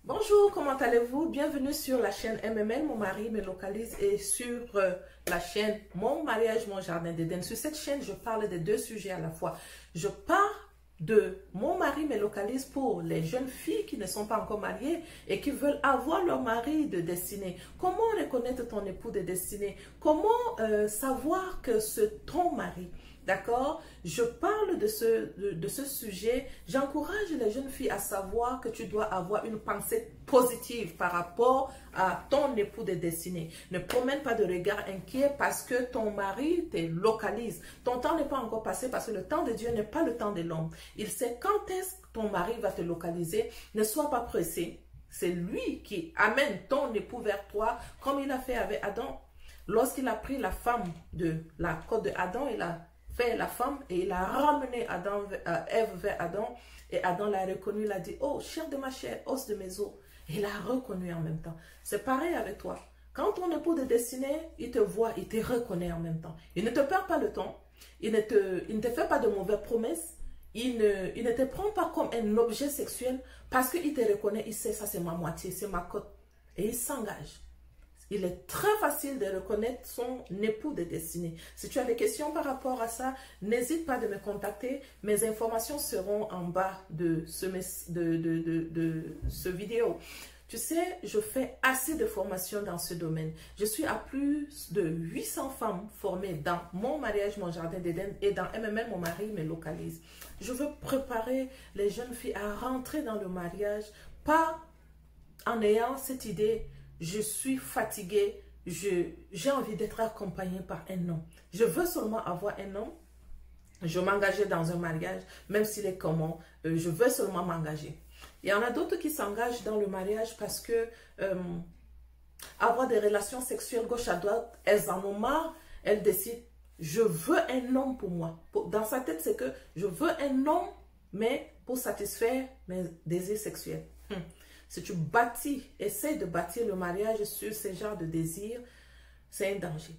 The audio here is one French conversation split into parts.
Bonjour, comment allez-vous? Bienvenue sur la chaîne MML, mon mari me localise, et sur la chaîne Mon mariage, mon jardin d'Éden. Sur cette chaîne, je parle de deux sujets à la fois. Je parle de Mon mari me localise pour les jeunes filles qui ne sont pas encore mariées et qui veulent avoir leur mari de destinée. Comment reconnaître ton époux de destinée? Comment savoir que c'est ton mari? D'accord? Je parle de ce sujet. J'encourage les jeunes filles à savoir que tu dois avoir une pensée positive par rapport à ton époux de destinée. Ne promène pas de regard inquiet parce que ton mari te localise. Ton temps n'est pas encore passé parce que le temps de Dieu n'est pas le temps de l'homme. Il sait quand est-ce que ton mari va te localiser. Ne sois pas pressé. C'est lui qui amène ton époux vers toi comme il a fait avec Adam. Lorsqu'il a pris la femme de la côte de Adam, il a fait la femme et il a ramené Ève vers Adam, et Adam l'a reconnu, il a dit: oh, chair de ma chair, os de mes os. Et il l'a reconnu en même temps. C'est pareil avec toi. Quand ton époux de destinée, il te voit, il te reconnaît en même temps. Il ne te perd pas le temps, il ne te fait pas de mauvaises promesses, il ne te prend pas comme un objet sexuel parce qu'il te reconnaît, il sait ça c'est ma moitié, c'est ma côte. Et il s'engage. Il est très facile de reconnaître son époux de destinée. Si tu as des questions par rapport à ça, n'hésite pas de me contacter. Mes informations seront en bas de ce vidéo. Tu sais, je fais assez de formations dans ce domaine. Je suis à plus de 800 femmes formées dans Mon mariage, mon jardin d'Éden et dans MML, mon mari me localise. Je veux préparer les jeunes filles à rentrer dans le mariage, pas en ayant cette idée: je suis fatiguée, j'ai envie d'être accompagnée par un homme. Je veux seulement avoir un homme. Je m'engageais dans un mariage, même s'il est comment, je veux seulement m'engager. Il y en a d'autres qui s'engagent dans le mariage parce que avoir des relations sexuelles gauche à droite, elles en ont marre, elles décident: je veux un homme pour moi. Dans sa tête, c'est que je veux un homme, mais pour satisfaire mes désirs sexuels. Si tu essaies de bâtir le mariage sur ce genre de désir, c'est un danger.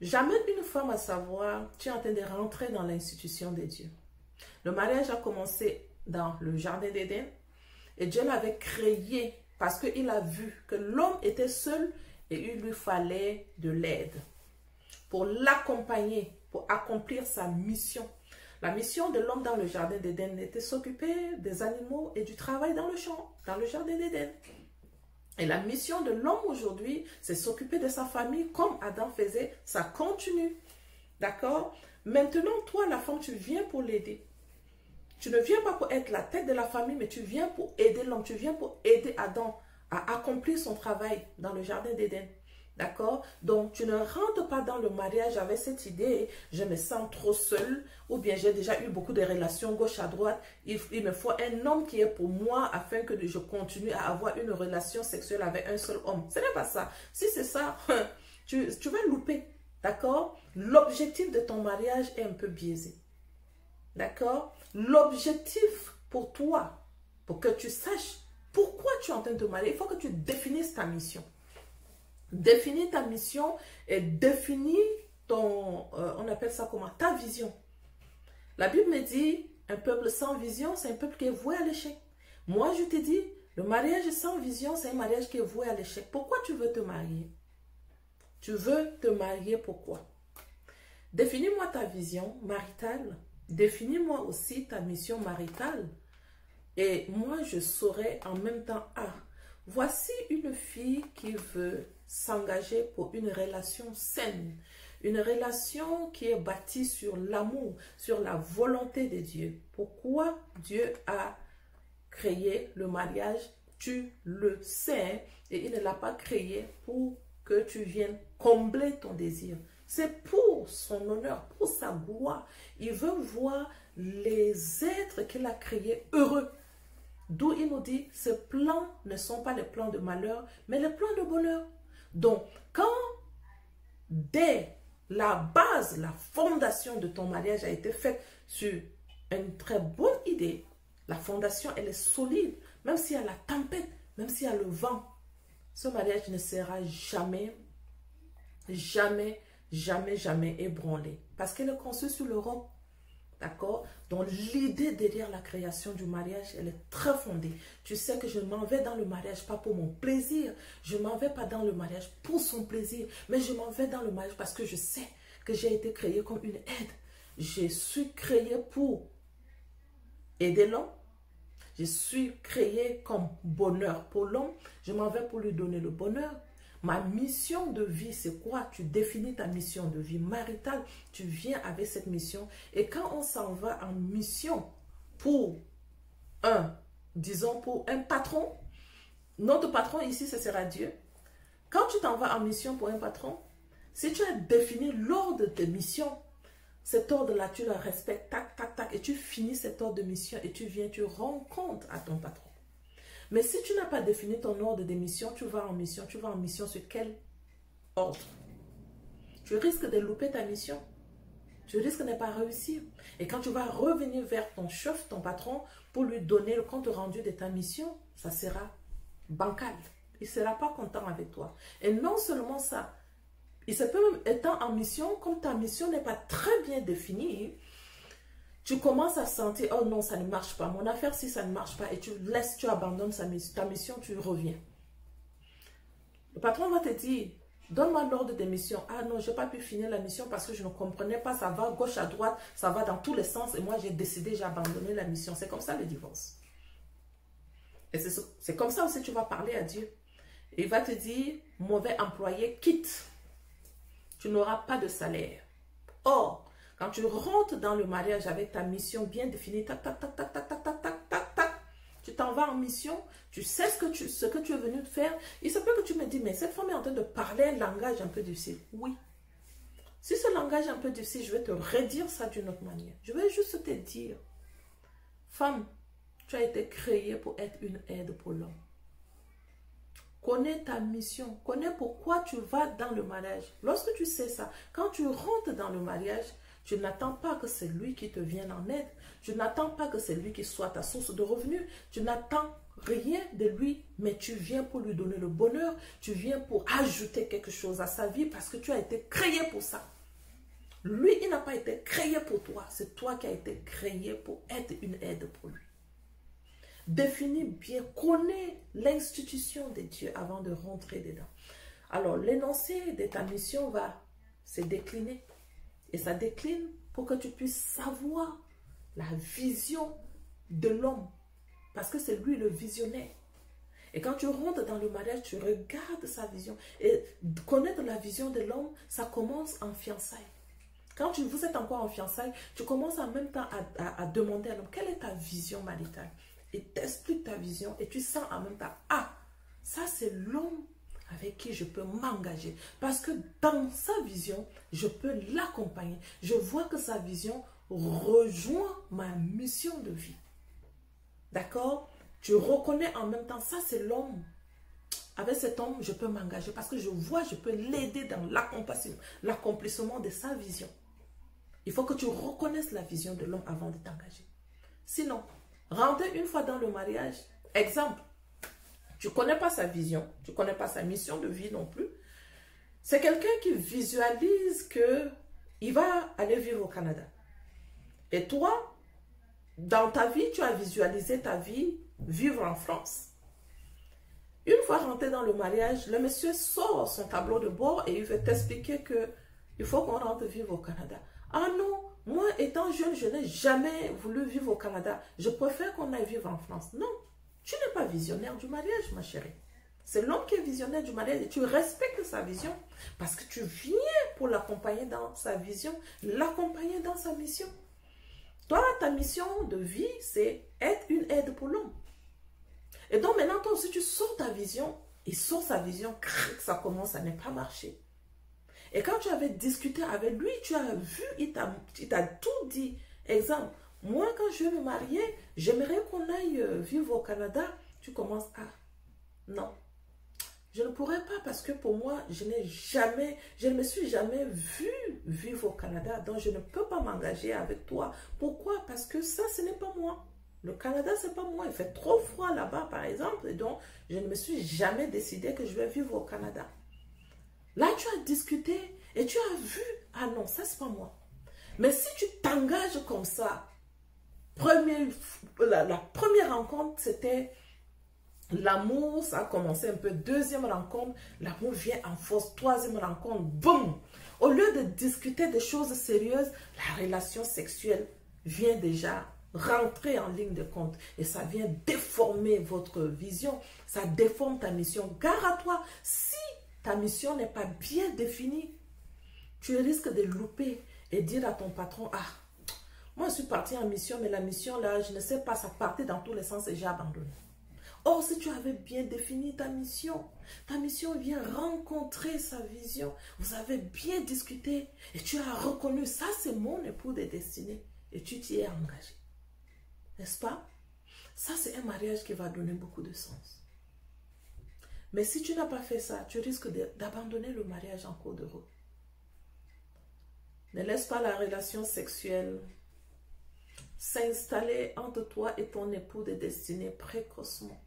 J'amène une femme à savoir: tu es en train de rentrer dans l'institution de Dieu. Le mariage a commencé dans le jardin d'Éden et Dieu l'avait créé parce qu'il a vu que l'homme était seul et il lui fallait de l'aide pour l'accompagner, pour accomplir sa mission. La mission de l'homme dans le jardin d'Éden était s'occuper des animaux et du travail dans le champ, dans le jardin d'Éden. Et la mission de l'homme aujourd'hui, c'est s'occuper de sa famille comme Adam faisait, ça continue. D'accord? Maintenant, toi, la femme, tu viens pour l'aider. Tu ne viens pas pour être la tête de la famille, mais tu viens pour aider l'homme, tu viens pour aider Adam à accomplir son travail dans le jardin d'Éden. D'accord? Donc, tu ne rentres pas dans le mariage avec cette idée: je me sens trop seule, ou bien j'ai déjà eu beaucoup de relations gauche à droite, il me faut un homme qui est pour moi afin que je continue à avoir une relation sexuelle avec un seul homme. Ce n'est pas ça. Si c'est ça, tu vas louper. D'accord? L'objectif de ton mariage est un peu biaisé. D'accord? L'objectif pour toi, pour que tu saches pourquoi tu es en train de te marier, il faut que tu définisses ta mission. Définis ta mission et définis ton, on appelle ça comment? Ta vision. La Bible me dit: un peuple sans vision, c'est un peuple qui est voué à l'échec. Moi, je te dis, le mariage sans vision, c'est un mariage qui est voué à l'échec. Pourquoi tu veux te marier? Tu veux te marier pourquoi? Définis-moi ta vision maritale. Définis-moi aussi ta mission maritale. Et moi, je saurai en même temps: ah, voici une fille qui veut s'engager pour une relation saine, une relation qui est bâtie sur l'amour, sur la volonté de Dieu. Pourquoi Dieu a créé le mariage? Tu le sais, et il ne l'a pas créé pour que tu viennes combler ton désir. C'est pour son honneur, pour sa gloire. Il veut voir les êtres qu'il a créés heureux. D'où il nous dit: ces plans ne sont pas les plans de malheur, mais les plans de bonheur. Donc, quand dès la base, la fondation de ton mariage a été faite sur une très bonne idée, la fondation, elle est solide, même s'il y a la tempête, même s'il y a le vent, ce mariage ne sera jamais, jamais, jamais, jamais ébranlé. Parce qu'elle est conçue sur le roc. D'accord? Donc, l'idée derrière la création du mariage, elle est très fondée. Tu sais que je m'en vais dans le mariage pas pour mon plaisir. Je ne m'en vais pas dans le mariage pour son plaisir. Mais je m'en vais dans le mariage parce que je sais que j'ai été créée comme une aide. Je suis créée pour aider l'homme. Je suis créée comme bonheur pour l'homme. Je m'en vais pour lui donner le bonheur. Ma mission de vie, c'est quoi? Tu définis ta mission de vie maritale. Tu viens avec cette mission. Et quand on s'en va en mission pour disons pour un patron, notre patron ici, ce sera Dieu. Quand tu t'en vas en mission pour un patron, si tu as défini l'ordre de mission, cet ordre-là, tu le respectes, tac, tac, tac, et tu finis cet ordre de mission et tu viens, tu rends compte à ton patron. Mais si tu n'as pas défini ton ordre de mission, tu vas en mission sur quel ordre? Tu risques de louper ta mission. Tu risques de ne pas réussir. Et quand tu vas revenir vers ton chef, ton patron, pour lui donner le compte rendu de ta mission, ça sera bancal. Il ne sera pas content avec toi. Et non seulement ça, il se peut même étant en mission, comme ta mission n'est pas très bien définie, tu commences à sentir, oh non, ça ne marche pas. Mon affaire, si ça ne marche pas, et tu laisses, tu abandonnes ta mission, tu reviens. Le patron va te dire, donne-moi l'ordre de mission. Ah non, je n'ai pas pu finir la mission parce que je ne comprenais pas, ça va gauche à droite, ça va dans tous les sens. Et moi, j'ai décidé, j'ai abandonné la mission. C'est comme ça le divorce. Et c'est comme ça aussi que tu vas parler à Dieu. Et il va te dire, mauvais employé, quitte. Tu n'auras pas de salaire. Or, quand tu rentres dans le mariage avec ta mission bien définie, tac, tac, tac, tac, tac, tac, tac, tac, tac, tac, tu t'en vas en mission, tu sais ce que tu es venu faire. Il se peut que tu me dis, mais cette femme est en train de parler un langage un peu difficile. Oui. Si ce langage est un peu difficile, je vais te redire ça d'une autre manière. Je vais juste te dire, femme, tu as été créée pour être une aide pour l'homme. Connais ta mission, connais pourquoi tu vas dans le mariage. Lorsque tu sais ça, quand tu rentres dans le mariage, tu n'attends pas que c'est lui qui te vienne en aide. Tu n'attends pas que c'est lui qui soit ta source de revenus. Tu n'attends rien de lui, mais tu viens pour lui donner le bonheur. Tu viens pour ajouter quelque chose à sa vie parce que tu as été créé pour ça. Lui, il n'a pas été créé pour toi. C'est toi qui as été créé pour être une aide pour lui. Définis bien, connais l'institution de Dieu avant de rentrer dedans. Alors, l'énoncé de ta mission va se décliner. Et ça décline pour que tu puisses savoir la vision de l'homme. Parce que c'est lui le visionnaire. Et quand tu rentres dans le mariage, tu regardes sa vision. Et connaître la vision de l'homme, ça commence en fiançailles. Quand vous êtes encore en fiançailles, tu commences en même temps à demander à l'homme, quelle est ta vision maritale? Et t'expliques ta vision et tu sens en même temps, ah, ça c'est l'homme avec qui je peux m'engager. Parce que dans sa vision, je peux l'accompagner. Je vois que sa vision rejoint ma mission de vie. D'accord? Tu reconnais en même temps, ça c'est l'homme. Avec cet homme, je peux m'engager parce que je vois, je peux l'aider dans l'accomplissement de sa vision. Il faut que tu reconnaisses la vision de l'homme avant de t'engager. Sinon, rentrer une fois dans le mariage, exemple, tu ne connais pas sa vision, tu ne connais pas sa mission de vie non plus. C'est quelqu'un qui visualise qu'il va aller vivre au Canada. Et toi, dans ta vie, tu as visualisé ta vie vivre en France. Une fois rentré dans le mariage, le monsieur sort son tableau de bord et il veut t'expliquer qu'il faut qu'on rentre vivre au Canada. Ah non, moi étant jeune, je n'ai jamais voulu vivre au Canada. Je préfère qu'on aille vivre en France. Non, tu n'es pas visionnaire du mariage, ma chérie. C'est l'homme qui est visionnaire du mariage et tu respectes sa vision parce que tu viens pour l'accompagner dans sa vision, l'accompagner dans sa mission. Toi, ta mission de vie, c'est être une aide pour l'homme. Et donc maintenant, toi aussi, tu sors ta vision et sur sa vision, ça commence à ne pas marcher. Et quand tu avais discuté avec lui, tu as vu, il t'a tout dit. Exemple, moi quand je vais me marier, j'aimerais qu'on aille vivre au Canada. Tu commences à, non, je ne pourrais pas parce que pour moi, je ne me suis jamais vue vivre au Canada. Donc je ne peux pas m'engager avec toi. Pourquoi? Parce que ça, ce n'est pas moi. Le Canada, ce n'est pas moi. Il fait trop froid là-bas, par exemple. Et donc, je ne me suis jamais décidé que je vais vivre au Canada. Là, tu as discuté et tu as vu, ah non, ça, c'est pas moi. Mais si tu t'engages comme ça, la première rencontre, c'était l'amour, ça a commencé un peu. Deuxième rencontre, l'amour vient en force. Troisième rencontre, boum! Au lieu de discuter des choses sérieuses, la relation sexuelle vient déjà rentrer en ligne de compte. Et ça vient déformer votre vision. Ça déforme ta mission. Gare à toi, si ta mission n'est pas bien définie, tu risques de louper et dire à ton patron, ah, moi je suis parti en mission, mais la mission là, je ne sais pas, ça partait dans tous les sens et j'ai abandonné. Or, si tu avais bien défini ta mission vient rencontrer sa vision. Vous avez bien discuté et tu as reconnu, ça c'est mon époux de destinée et tu t'y es engagé. N'est-ce pas? Ça c'est un mariage qui va donner beaucoup de sens. Mais si tu n'as pas fait ça, tu risques d'abandonner le mariage en cours de route. Ne laisse pas la relation sexuelle s'installer entre toi et ton époux de destinée précocement.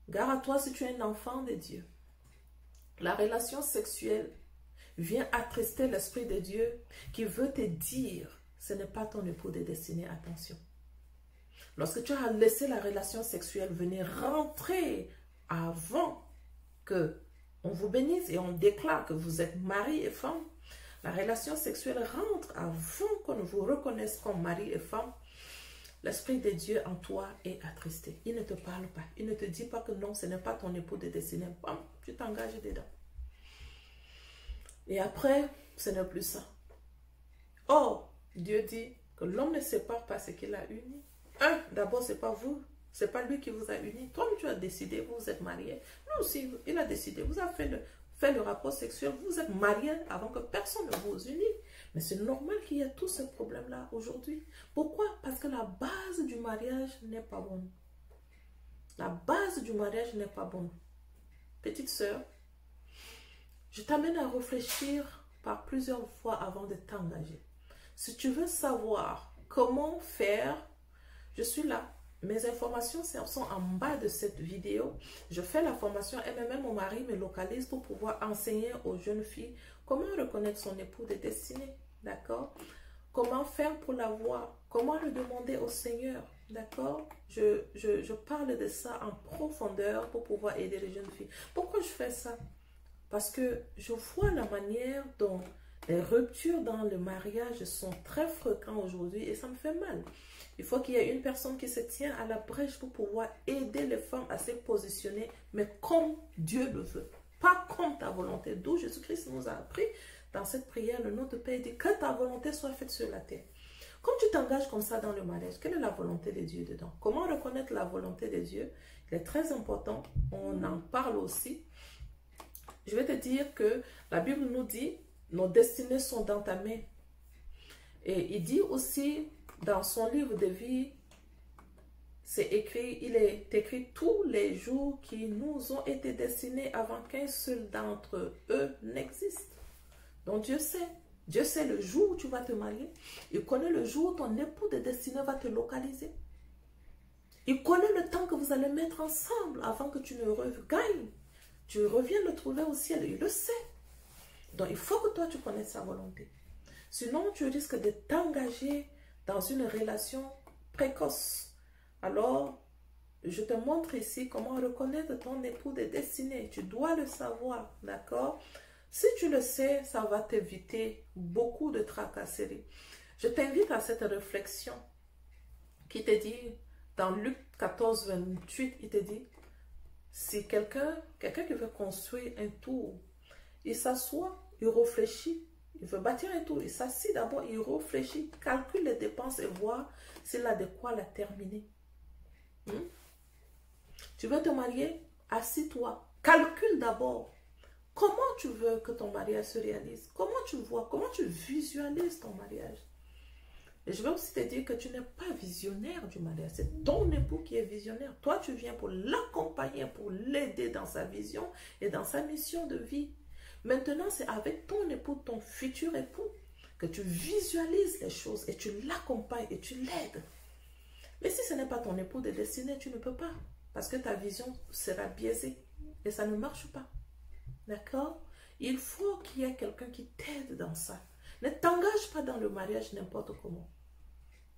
Gare à toi si tu es un enfant de Dieu. La relation sexuelle vient attrister l'Esprit de Dieu qui veut te dire, ce n'est pas ton époux de destinée, attention. Lorsque tu as laissé la relation sexuelle venir rentrer avant que on vous bénisse et on déclare que vous êtes mari et femme, la relation sexuelle rentre avant qu'on ne vous reconnaisse comme mari et femme. L'Esprit de Dieu en toi est attristé. Il ne te parle pas. Il ne te dit pas que non, ce n'est pas ton époux de destinée. Bam, tu t'engages dedans. Et après, ce n'est plus ça. Or, Dieu dit que l'homme ne sépare pas ce qu'il a uni. D'abord, ce n'est pas vous. Ce n'est pas lui qui vous a uni. Toi, tu as décidé, vous vous êtes mariés. Lui aussi, il a décidé. Vous avez fait le rapport sexuel. Vous êtes mariés avant que personne ne vous unisse. Mais c'est normal qu'il y ait tous ces problèmes-là aujourd'hui. Pourquoi? Parce que la base du mariage n'est pas bonne. La base du mariage n'est pas bonne. Petite sœur, je t'amène à réfléchir par plusieurs fois avant de t'engager. Si tu veux savoir comment faire, je suis là. Mes informations sont en bas de cette vidéo. Je fais la formation MMM, mon mari me localise pour pouvoir enseigner aux jeunes filles comment reconnaître son époux de destinée. D'accord? Comment faire pour l'avoir? Comment le demander au Seigneur? D'accord? Je parle de ça en profondeur pour pouvoir aider les jeunes filles. Pourquoi je fais ça? Parce que je vois la manière dont les ruptures dans le mariage sont très fréquentes aujourd'hui et ça me fait mal. Il faut qu'il y ait une personne qui se tient à la brèche pour pouvoir aider les femmes à se positionner, mais comme Dieu le veut, pas comme ta volonté. D'où Jésus-Christ nous a appris dans cette prière, le Notre Père dit que ta volonté soit faite sur la terre. Comme tu t'engages comme ça dans le mariage, quelle est la volonté de Dieu dedans? Comment reconnaître la volonté de Dieu? Il est très important, on en parle aussi. Je vais te dire que la Bible nous dit, nos destinées sont dans ta main. Et il dit aussi, dans son livre de vie, c'est écrit, il est écrit tous les jours qui nous ont été destinés avant qu'un seul d'entre eux n'existe. Donc Dieu sait le jour où tu vas te marier. Il connaît le jour où ton époux de destinée va te localiser. Il connaît le temps que vous allez mettre ensemble avant que tu ne regagnes. Tu reviens le trouver au ciel, il le sait. Donc il faut que toi tu connaisses sa volonté. Sinon tu risques de t'engager dans une relation précoce. Alors, je te montre ici comment reconnaître ton époux de destinée. Tu dois le savoir, d'accord? Si tu le sais, ça va t'éviter beaucoup de tracasseries. Je t'invite à cette réflexion qui te dit, dans Luc 14, 28, il te dit, si quelqu'un qui veut construire un tour, il s'assoit, il réfléchit, il veut bâtir un tour, il s'assied d'abord, il réfléchit, calcule les dépenses et voit s'il a de quoi la terminer. Tu veux te marier? Assis-toi, calcule d'abord. Comment tu veux que ton mariage se réalise? Comment tu vois, comment tu visualises ton mariage? Et je vais aussi te dire que tu n'es pas visionnaire du mariage. C'est ton époux qui est visionnaire. Toi, tu viens pour l'accompagner, pour l'aider dans sa vision et dans sa mission de vie. Maintenant, c'est avec ton époux, ton futur époux, que tu visualises les choses et tu l'accompagnes et tu l'aides. Mais si ce n'est pas ton époux de destinée, tu ne peux pas. Parce que ta vision sera biaisée et ça ne marche pas. D'accord? Il faut qu'il y ait quelqu'un qui t'aide dans ça. Ne t'engage pas dans le mariage n'importe comment.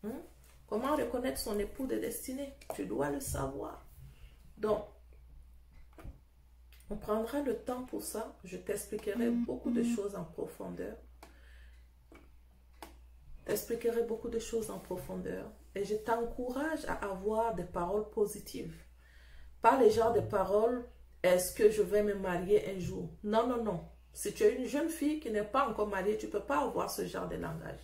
Hein? Comment reconnaître son époux de destinée? Tu dois le savoir. Donc, on prendra le temps pour ça. Je t'expliquerai beaucoup de choses en profondeur. T'expliquerai beaucoup de choses en profondeur. Et je t'encourage à avoir des paroles positives. Pas les genres de paroles, est-ce que je vais me marier un jour? Non, non, non. Si tu es une jeune fille qui n'est pas encore mariée, tu ne peux pas avoir ce genre de langage.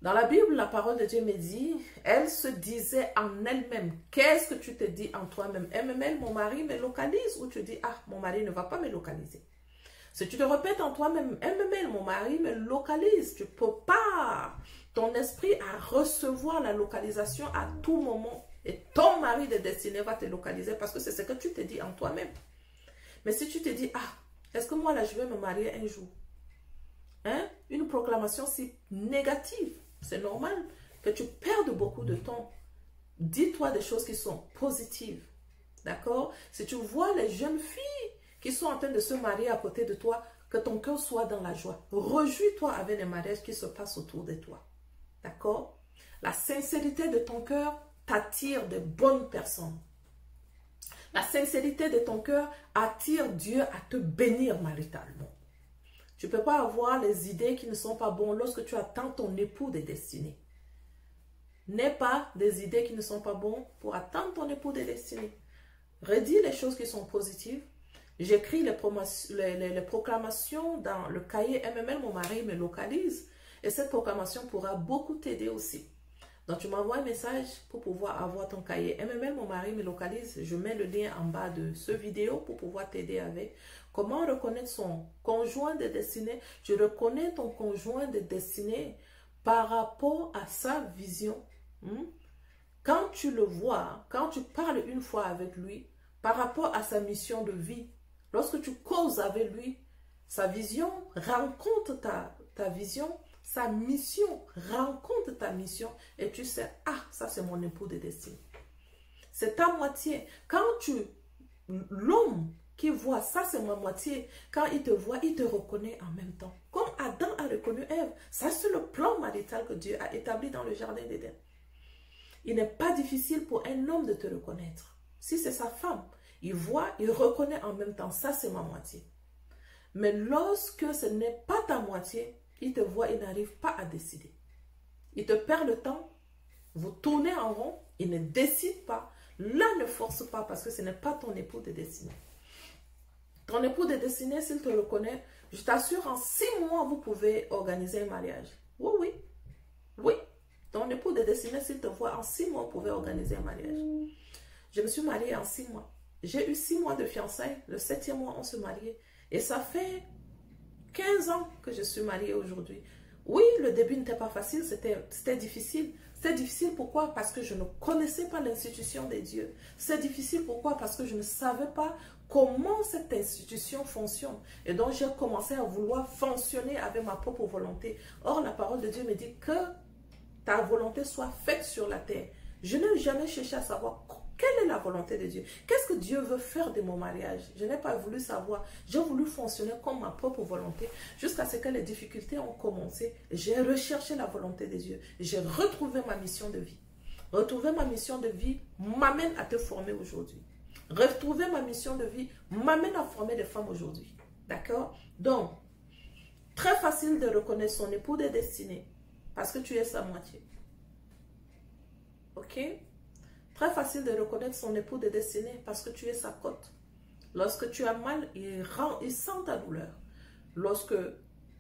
Dans la Bible, la parole de Dieu me dit, elle se disait en elle-même, qu'est-ce que tu te dis en toi-même? MML, mon mari me localise, ou tu dis, ah, mon mari ne va pas me localiser. Si tu te répètes en toi-même, MML, mon mari me localise, tu ne peux pas. Ton esprit à recevoir la localisation à tout moment. Et ton mari de destinée va te localiser parce que c'est ce que tu te dis en toi-même. Mais si tu te dis, ah, est-ce que moi là je vais me marier un jour? Hein? Une proclamation si négative, c'est normal que tu perdes beaucoup de temps. Dis-toi des choses qui sont positives. D'accord? Si tu vois les jeunes filles qui sont en train de se marier à côté de toi, que ton cœur soit dans la joie. Réjouis-toi avec les mariages qui se passent autour de toi. D'accord? La sincérité de ton cœur t'attire de bonnes personnes. La sincérité de ton cœur attire Dieu à te bénir maritalement. Tu ne peux pas avoir les idées qui ne sont pas bonnes lorsque tu attends ton époux de destinée. N'aie pas des idées qui ne sont pas bonnes pour attendre ton époux de destinée. Redis les choses qui sont positives. J'écris les proclamations dans le cahier MML, mon mari me localise. Et cette proclamation pourra beaucoup t'aider aussi. Donc, tu m'envoies un message pour pouvoir avoir ton cahier. MML, mon mari me localise. Je mets le lien en bas de ce vidéo pour pouvoir t'aider avec. Comment reconnaître son conjoint de destinée? Tu reconnais ton conjoint de destinée par rapport à sa vision. Quand tu le vois, quand tu parles une fois avec lui, par rapport à sa mission de vie, lorsque tu causes avec lui, sa vision rencontre ta vision, sa mission rencontre ta mission et tu sais, ah, ça c'est mon époux de destinée. C'est ta moitié. Quand l'homme qui voit, ça c'est ma moitié, quand il te voit, il te reconnaît en même temps. Comme Adam a reconnu Ève, ça c'est le plan marital que Dieu a établi dans le jardin d'Éden. Il n'est pas difficile pour un homme de te reconnaître. Si c'est sa femme, il voit, il reconnaît en même temps, ça c'est ma moitié. Mais lorsque ce n'est pas ta moitié, il te voit, il n'arrive pas à décider. Il te perd le temps, vous tournez en rond, il ne décide pas. Là, ne force pas parce que ce n'est pas ton époux de destinée. Ton époux de destinée, s'il te reconnaît, je t'assure, en 6 mois, vous pouvez organiser un mariage. Oui, oui, oui. Ton époux de destinée, s'il te voit, en 6 mois, vous pouvez organiser un mariage. Je me suis mariée en 6 mois. J'ai eu 6 mois de fiançailles. Le 7e mois, on se mariait. Et ça fait 15 ans que je suis mariée aujourd'hui. Oui, le début n'était pas facile, c'était difficile. C'était difficile pourquoi? Parce que je ne connaissais pas l'institution de Dieu. C'est difficile pourquoi? Parce que je ne savais pas comment cette institution fonctionne. Et donc, j'ai commencé à vouloir fonctionner avec ma propre volonté. Or, la parole de Dieu me dit que ta volonté soit faite sur la terre. Je n'ai jamais cherché à savoir quelle est la volonté de Dieu. Qu'est-ce que Dieu veut faire de mon mariage? Je n'ai pas voulu savoir. J'ai voulu fonctionner comme ma propre volonté jusqu'à ce que les difficultés ont commencé. J'ai recherché la volonté de Dieu. J'ai retrouvé ma mission de vie. Retrouver ma mission de vie m'amène à te former aujourd'hui. Retrouver ma mission de vie m'amène à former des femmes aujourd'hui. D'accord? Donc, très facile de reconnaître son époux de destinée parce que tu es sa moitié. Ok? Très facile de reconnaître son époux de destinée parce que tu es sa côte. Lorsque tu as mal, il sent ta douleur. Lorsque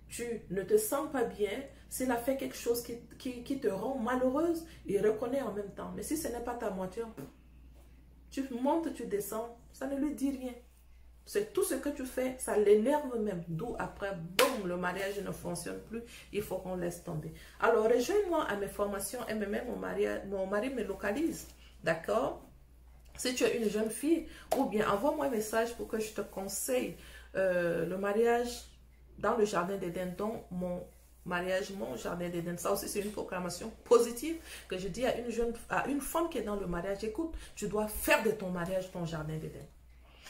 tu ne te sens pas bien, s'il a fait quelque chose qui te rend malheureuse, il reconnaît en même temps. Mais si ce n'est pas ta moitié, tu montes, tu descends, ça ne lui dit rien. C'est tout ce que tu fais, ça l'énerve même. D'où après, boum, le mariage ne fonctionne plus, il faut qu'on laisse tomber. Alors, rejoins-moi à mes formations MMM, mon mari me localise. D'accord? Si tu es une jeune fille, ou bien envoie-moi un message pour que je te conseille le mariage dans le jardin d'Éden, donc mon mariage, mon jardin d'Éden. Ça aussi, c'est une proclamation positive que je dis à une femme qui est dans le mariage. Écoute, tu dois faire de ton mariage ton jardin d'Éden.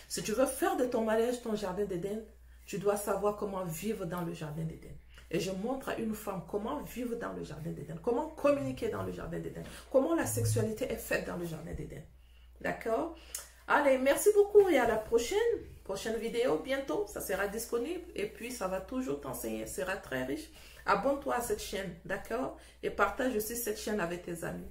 Si tu veux faire de ton mariage ton jardin d'Éden, tu dois savoir comment vivre dans le jardin d'Éden. et je montre à une femme comment vivre dans le jardin d'Éden, comment communiquer dans le jardin d'Éden, comment la sexualité est faite dans le jardin d'Éden. D'accord? Allez, merci beaucoup et à la prochaine vidéo bientôt, ça sera disponible et puis ça va toujours t'enseigner, sera très riche. Abonne-toi à cette chaîne, d'accord? Et partage aussi cette chaîne avec tes amis.